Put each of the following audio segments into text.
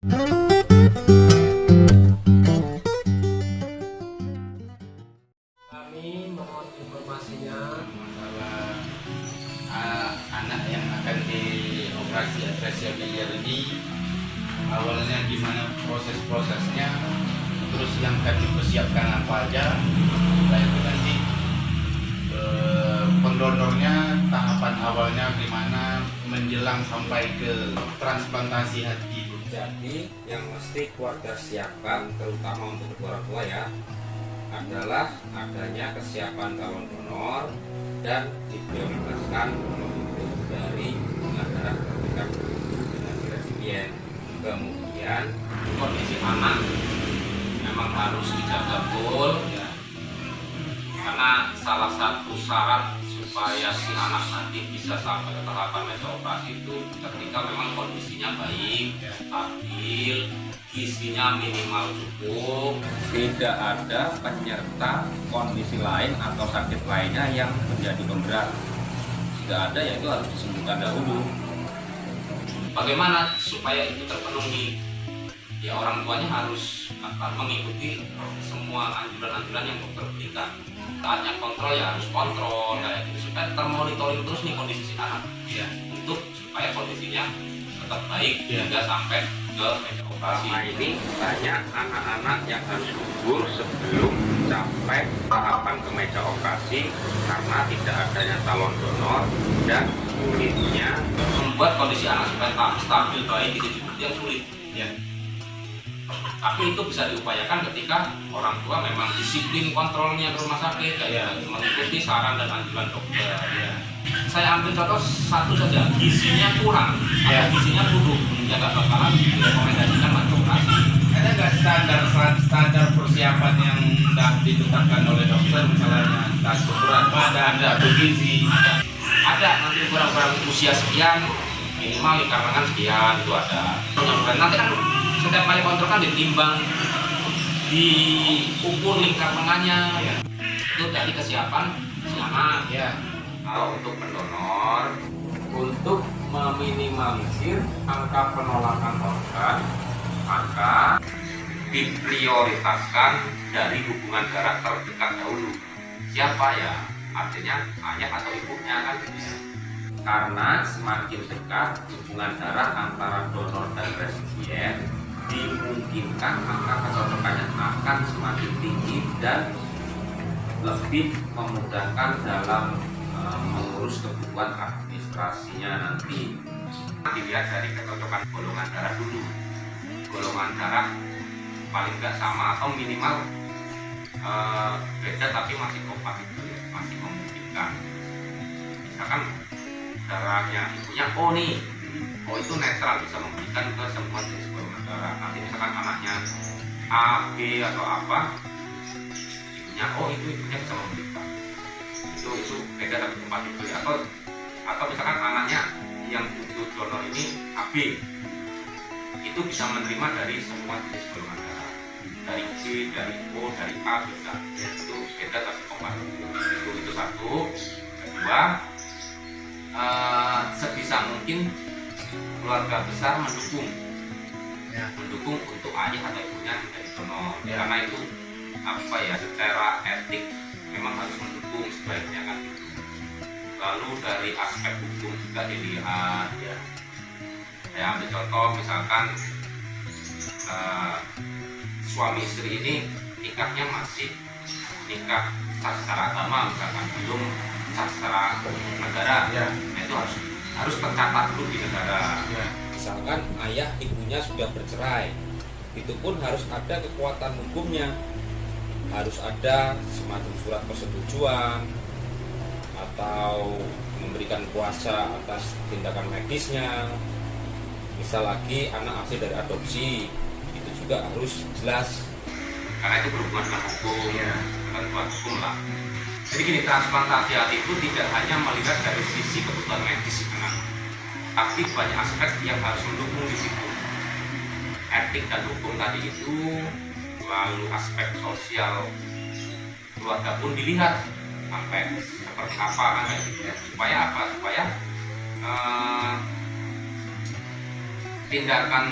Kami mohon informasinya masalah anak yang akan dioperasi atresia biliar ini, awalnya gimana proses-prosesnya, terus yang kami persiapkan apa aja, setelah itu nanti pendonornya tahapan awalnya gimana menjelang sampai ke transplantasi hati. Jadi yang mesti keluarga siapkan, terutama untuk kedua orang tua ya, adalah adanya kesiapan calon donor dan diprioritaskan dari hubungan darah ketika dengan si resipien. Kemudian kondisi anak memang harus dijaga betul ya, karena salah satu syarat supaya si anak nanti bisa sampai ke tahapan meja operasi itu ketika memang kondisinya baik, stabil, gizinya minimal cukup, tidak ada penyerta kondisi lain atau sakit lainnya yang menjadi pemberat. Jika ada, ya itu harus disembuhkan dahulu. Bagaimana supaya itu terpenuhi? Ya orang tuanya harus mengikuti semua anjuran-anjuran yang dokter berikan. Saatnya kontrol ya harus kontrol kayak gitu, supaya termonitoring terus nih kondisi si anak ya, untuk supaya kondisinya tetap baik hingga sampai ke meja operasi. Nah, ini banyak anak-anak yang harus gugur sebelum sampai tahapan ke meja operasi karena tidak adanya calon donor dan sulitnya membuat kondisi anak supaya stabil baik itu yang sulit ya. Tapi itu bisa diupayakan ketika orang tua memang disiplin kontrolnya ke rumah sakit kayak mengikuti saran dan anjuran dokter ya. Saya ambil contoh satu saja, gizinya kurang atau gizinya buruk, ya nggak bakalan direkomendasikan masuk operasi. Ada nggak standar persiapan yang sudah ditetapkan oleh dokter, misalnya tas ukuran badan, atau gizi? Ada nanti ukuran usia sekian, minimal lingkar lengan sekian itu ada. Nanti kan setiap kali kontrol kan ditimbang, diukur lingkar lengannya ya. Itu dari kesiapan si anak ya. Kalau untuk pendonor, untuk meminimalisir angka penolakan organ, maka diprioritaskan dari hubungan darah terdekat dahulu. Siapa ya? Artinya ayah atau ibunya kan bisa. Karena semakin dekat hubungan darah antara donor dan resipien, dimungkinkan angka kecocokannya akan semakin tinggi dan lebih memudahkan dalam mengurus kebutuhan administrasinya nanti. Dilihat dari kecocokan golongan darah dulu. Golongan darah paling nggak sama atau minimal beda tapi masih kompatibel, masih memungkinkan. Misalkan darahnya ibunya O nih, O itu netral, bisa memberikan ke semua jenis golongan darah. Nanti misalkan anaknya A, B atau apa, ibunya O itu ibunya bisa memberikan. Itu beda tapi kompatibel. Atau misalkan anaknya yang butuh donor ini AB, itu bisa menerima dari semua jenis golongan darah, dari C, dari O, dari A bisa. Itu beda tapi kompatibel. Itu satu. Kedua, sebisa mungkin keluarga besar mendukung untuk ayah atau ibunya menjadi donor karena itu secara etik memang harus mendukung sebaiknya kan gitu. Lalu dari aspek hukum juga dilihat ya. Saya ambil contoh misalkan suami istri ini nikahnya masih nikah secara agama, misalkan belum secara negara ya. Itu harus tercatat dulu di negara ya. Misalkan ayah ibunya sudah bercerai, itu pun harus ada kekuatan hukumnya, harus ada semacam surat persetujuan atau memberikan kuasa atas tindakan medisnya. Misal lagi anak hasil dari adopsi, itu juga harus jelas karena itu berhubungan dengan hukum ya, ketentuan hukum lah. Jadi gini, transplantasi hati itu tidak hanya melihat dari sisi kebutuhan medis anak, tapi banyak aspek yang harus mendukung di situ. Etik dan hukum tadi itu, lalu aspek sosial keluarga pun dilihat sampai seperti apa kan gitu ya. Supaya apa? Supaya tindakan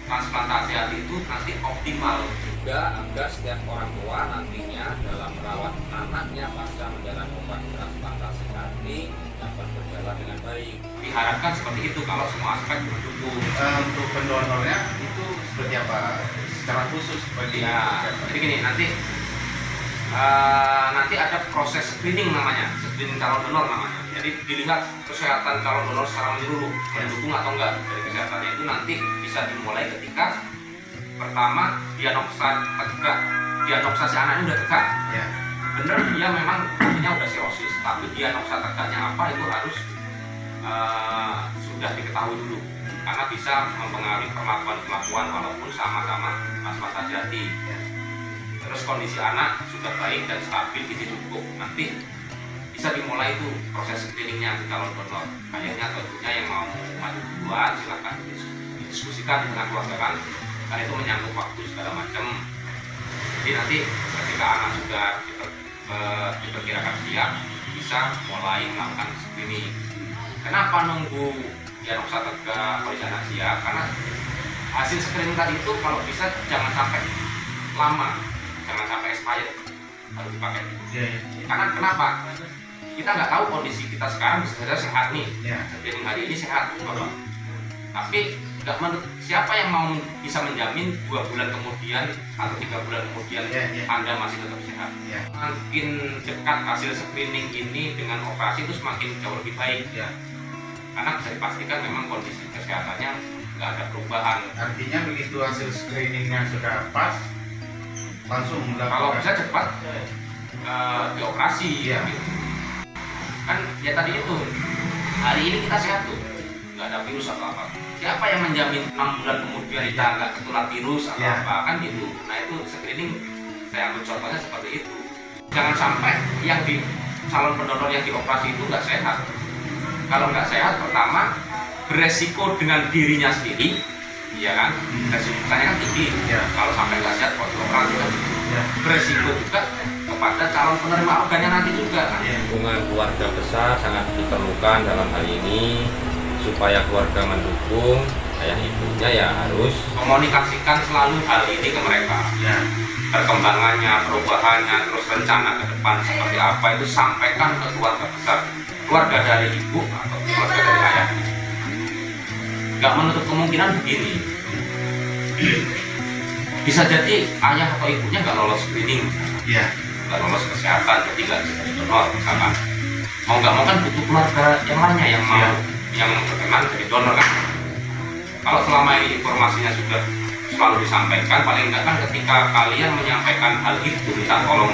transplantasi hati itu nanti optimal juga agar setiap orang tua nantinya dalam merawat anaknya pasca menjalani operasi transplantasi hati dapat berjalan dengan baik. Diharapkan seperti itu kalau semua aspek mendukung. Untuk pendonornya itu seperti apa? Secara khusus seperti Jadi gini, nanti ada proses screening namanya, screening calon donor namanya. Jadi dilihat kesehatan calon donor secara menyeluruh, mendukung atau enggak dari kesehatannya. Itu nanti bisa dimulai ketika pertama diagnosa si anaknya udah tegak. ya. Bener dia memang artinya udah sirosis, tapi diagnosa tegaknya apa itu harus sudah diketahui dulu, karena bisa mempengaruhi perlakuan walaupun sama-sama mas-mas hati. Terus kondisi anak sudah baik dan stabil, gizi cukup, nanti bisa dimulai itu proses screeningnya di calon donor. Kayaknya atau ibunya yang mau maju duluan silakan didiskusikan dengan keluarga kan, karena itu menyangkut waktu segala macam. Jadi nanti ketika anak sudah diperkirakan siap, bisa mulai melakukan screening. Kenapa nunggu diagnosa tegak kondisi anak siap? Karena hasil screening tadi itu kalau bisa jangan sampai lama, jangan sampai expired harus dipakai. Karena kenapa? Kita nggak tahu kondisi kita sekarang bisa sehat nih, screening hari ini sehat, Bapak. Tapi siapa yang mau bisa menjamin 2 bulan kemudian atau 3 bulan kemudian Anda masih tetap sehat? Makin dekat hasil screening ini dengan operasi itu semakin jauh lebih baik. Karena bisa dipastikan memang kondisi kesehatannya nggak ada perubahan. Artinya begitu hasil screeningnya sudah pas, langsung Kalau bisa cepat dioperasi. Gitu. Kan ya tadi itu, hari ini kita sehat tuh, nggak ada virus atau apa. Siapa yang menjamin 6 bulan kemudian kita nggak ketular virus atau apa, kan gitu. Nah itu screening, saya ambil contohnya seperti itu. Jangan sampai yang di calon pendonor yang dioperasi itu nggak sehat. Kalau nggak sehat, pertama beresiko dengan dirinya sendiri, iya kan? Resikonya kan tinggi. Kalau sampai nggak sehat, kalau dioperasi kan beresiko juga kepada calon penerima organnya nanti juga. Hubungan keluarga besar sangat diperlukan dalam hal ini. Supaya keluarga mendukung, ayah ibunya ya harus komunikasikan selalu hal ini ke mereka. Perkembangannya, perubahannya, terus rencana ke depan seperti apa itu sampaikan ke keluarga besar, keluarga dari ibu atau keluarga dari ayah. Gak menutup kemungkinan begini, bisa jadi ayah atau ibunya gak lolos screening, gak lolos kesehatan, jadi gak bisa donor misalkan. Mau gak mau kan butuh keluarga yang lainnya yang mau yang berkenan jadi donor kan. Kalau selama ini informasinya sudah selalu disampaikan, paling enggak kan ketika kalian menyampaikan hal itu, minta tolong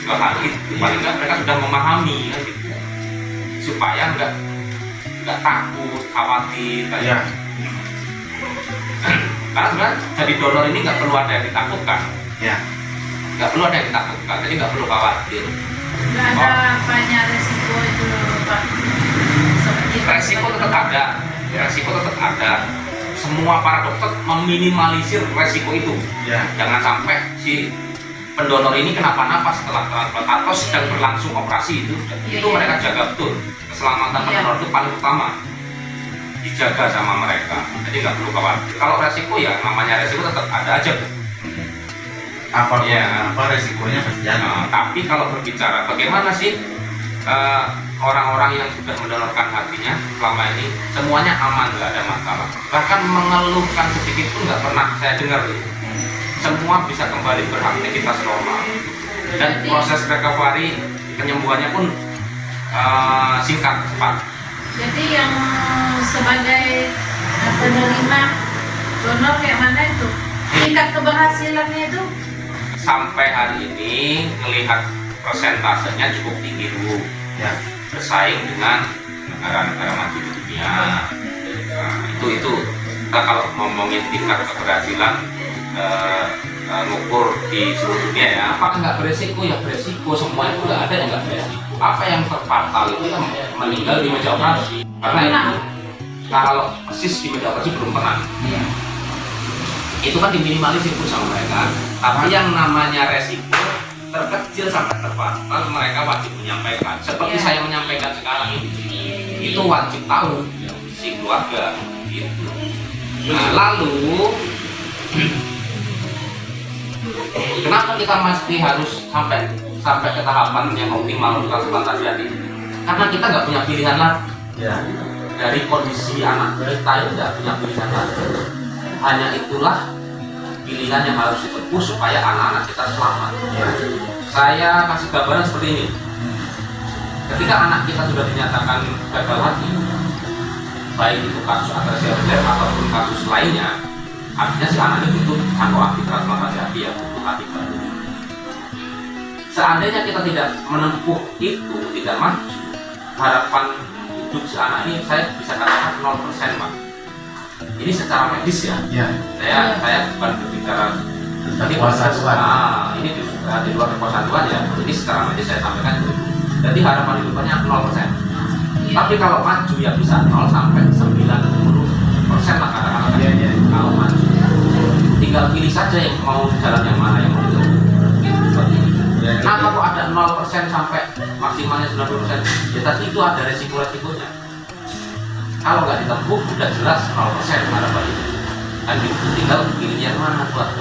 ke hal itu, paling enggak mereka sudah memahami kan gitu. Supaya enggak takut, khawatir kayak. Karena sebenarnya jadi donor ini enggak perlu ada yang ditakutkan. Enggak perlu ada yang ditakutkan, jadi enggak perlu khawatir. Enggak ada banyak resiko itu, Pak. Resiko tetap ada, semua para dokter meminimalisir resiko itu. Jangan sampai si pendonor ini kenapa-napa setelah transplant atau sedang berlangsung operasi itu mereka jaga betul. Keselamatan pendonor itu paling utama, dijaga sama mereka, jadi nggak perlu khawatir. Kalau resiko ya namanya resiko tetap ada aja tuh. Apa resikonya pasti ada. Tapi kalau berbicara bagaimana sih orang-orang yang sudah mendonorkan hatinya selama ini semuanya aman, nggak ada masalah, bahkan mengeluhkan sedikit pun nggak pernah saya dengar itu. Semua bisa kembali beraktivitas normal dan proses recovery penyembuhannya pun singkat cepat. Jadi yang sebagai penerima donor kayak mana itu tingkat keberhasilannya itu? Sampai hari ini melihat persentasenya cukup tinggi dulu. Bersaing dengan negara-negara maju di dunia. Itu kita kalau ngomongin tingkat keberhasilan ngukur di seluruh dunia ya. Apakah nggak beresiko? Ya beresiko, semua itu nggak ada yang nggak beresiko. Apa yang terfatal itu yang meninggal di meja operasi. Karena itu kalau persis di meja operasi belum pernah. Itu kan diminimalisir sama mereka. Tapi yang namanya resiko terkecil sampai terfatal mereka wajib menyampaikan. Seperti saya menyampaikan sekarang ini, itu wajib tahu si keluarga gitu. Nah, lalu kenapa kita mesti harus sampai ke tahapan yang optimal untuk transplantasi hati? Karena kita nggak punya pilihan lagi. Ya. Dari kondisi anak kita itu nggak punya pilihan lagi. Hanya itulah pilihan yang harus ditempuh supaya anak-anak kita selamat. Ya. Saya kasih gambaran seperti ini. Ketika anak kita sudah dinyatakan gagal hati, baik itu kasus atresia ataupun kasus lainnya, artinya si anak itu butuh aktif transplantasi hati, ya, butuh hati baru. Seandainya kita tidak menempuh itu, tidak maju, harapan hidup si anak ini saya bisa katakan 0%, Pak. Ini secara medis ya. Ya. Saya bukan berbicara tadi Kuasa Tuhan. ini di luar kekuasaan Tuhan ya. Ini secara medis saya sampaikan itu. Jadi harapan hidupnya 0%. Tapi kalau maju ya bisa 0 sampai 90% lah katakanlah. Iya. Kalau maju, tinggal pilih saja yang mau jalan yang mana yang mau ditempuh. Ya, Nah kalau ada 0% sampai maksimalnya 90%, ya tadi itu ada resiko-resikonya. Kalau nggak ditempuh, udah jelas 0% harapan itu. Dan itu tinggal pilih yang mana buat.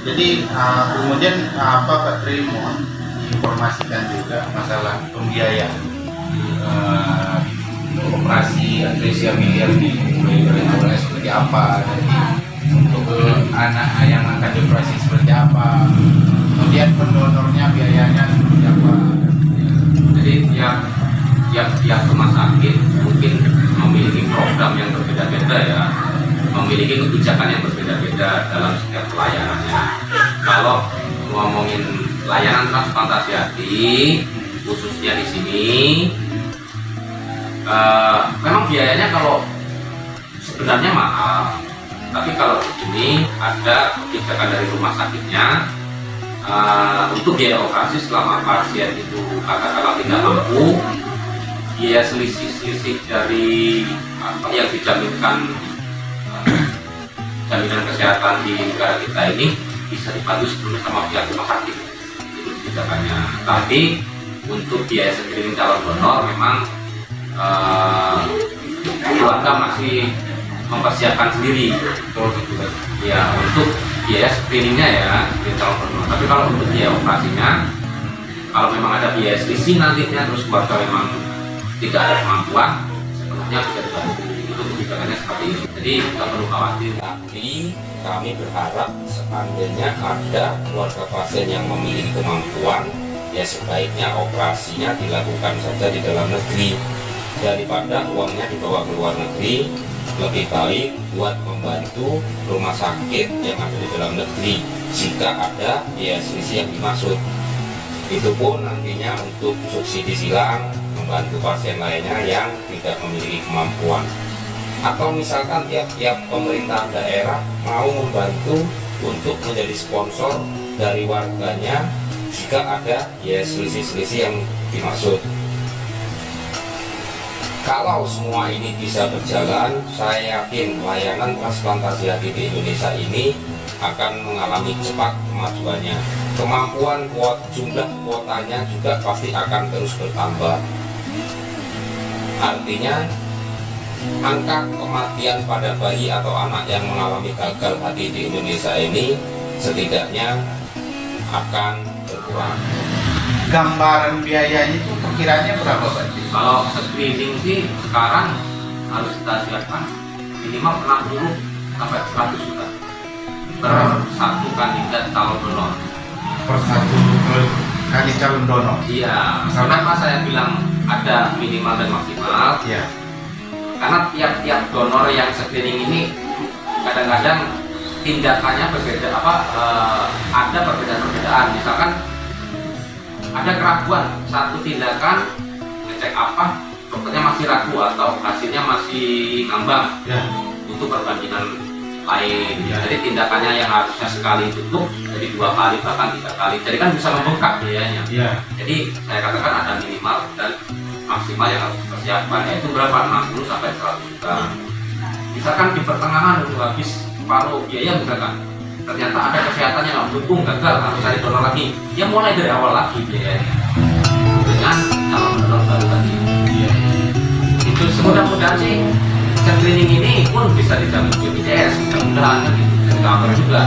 Jadi kemudian Pak Tri mohon diinformasikan juga masalah pembiayaan operasi atresia miliar ini awalnya seperti apa, jadi untuk anak yang akan dioperasi seperti apa, kemudian pendonornya biayanya seperti apa. Jadi tiap rumah sakit mungkin memiliki program yang berbeda-beda ya, memiliki kebijakan yang berbeda-beda dalam setiap pelayanannya. Kalau ngomongin layanan transplantasi hati, khususnya di sini, memang biayanya kalau sebenarnya mahal, tapi kalau di sini ada kebijakan dari rumah sakitnya untuk biaya operasi selama pasien itu katakanlah tidak mampu, biaya selisih dari apa yang dijaminkan jaminan kesehatan di negara kita ini bisa dibantu sepenuhnya sama pihak rumah sakit. Itu kebijakannya. Tapi untuk biaya screening calon donor memang keluarga masih mempersiapkan sendiri. Ya, untuk biaya screeningnya ya screening calon donor. Tapi kalau untuk biaya operasinya, kalau memang ada biaya selisih nantinya terus keluarga memang tidak ada kemampuan, sepenuhnya bisa dibantu. Itu kebijakannya seperti itu. Jadi tidak perlu khawatir. Tapi kami berharap seandainya ada keluarga pasien yang memiliki kemampuan, ya sebaiknya operasinya dilakukan saja di dalam negeri daripada uangnya dibawa ke luar negeri. Lebih baik buat membantu rumah sakit yang ada di dalam negeri jika ada biaya selisih yang dimaksud. Itu pun nantinya untuk subsidi silang membantu pasien lainnya yang tidak memiliki kemampuan. Atau misalkan tiap-tiap pemerintah daerah mau membantu untuk menjadi sponsor dari warganya jika ada ya selisih-selisih yang dimaksud. Kalau semua ini bisa berjalan, saya yakin layanan transplantasi hati di Indonesia ini akan mengalami cepat kemajuannya. Kemampuan jumlah kuotanya juga pasti akan terus bertambah. Artinya angka kematian pada bayi atau anak yang mengalami gagal hati di Indonesia ini setidaknya akan berkurang. Gambaran biayanya itu perkiraannya berapa Pak? Kalau screening sih sekarang harus kita siapkan minimal 60 sampai 100 juta per satu kandidat calon donor. Per satu kali calon donor. Iya, kenapa saya bilang ada minimal dan maksimal? Ya. Karena tiap-tiap donor yang screening ini kadang-kadang tindakannya berbeda, ada perbedaan-perbedaan. Misalkan ada keraguan satu tindakan, ngecek apa, dokternya masih ragu atau hasilnya masih ngambang, Ya. untuk perbandingan lain. Jadi tindakannya yang harusnya sekali tutup jadi 2 kali bahkan 3 kali. Jadi kan bisa membengkak biayanya. Ya. Jadi saya katakan ada minimal dan maksimal yang harus dipersiapkan, yaitu berapa? 60 sampai 100 juta. Misalkan di pertengahan udah habis separuh biaya misalkan, ternyata ada kesehatan yang nggak mendukung, gagal, harus cari donor lagi, ya mulai dari awal lagi biayanya dengan calon donor baru tadi. Iya. Itu semudah-mudahan sih screening ini pun bisa dijamin BPJS, mudah-mudahan gitu, dan cover juga.